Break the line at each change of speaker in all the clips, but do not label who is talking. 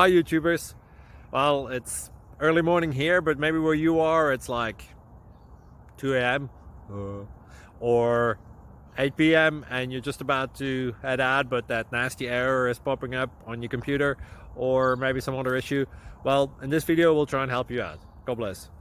Hi YouTubers. Well, it's early morning here, but maybe where you are it's like 2 a.m. or 8 p.m. and you're just about to head out, but that nasty error is popping up on your computer, or maybe some other issue. Well, in this video we'll try and help you out. God bless.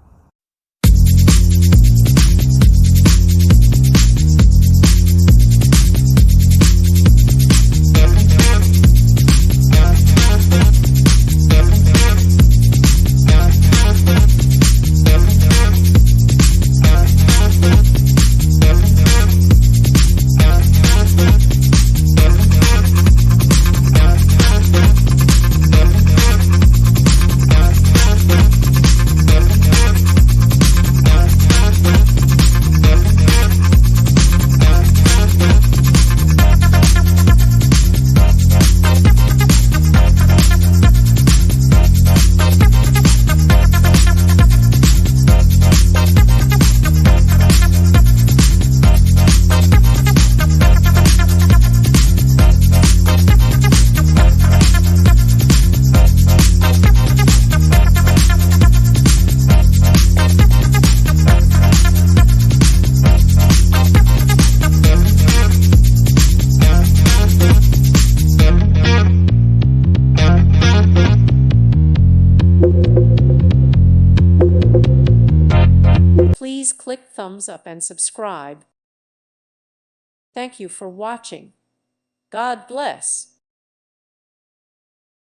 Please click thumbs up and subscribe. Thank you for watching. God bless.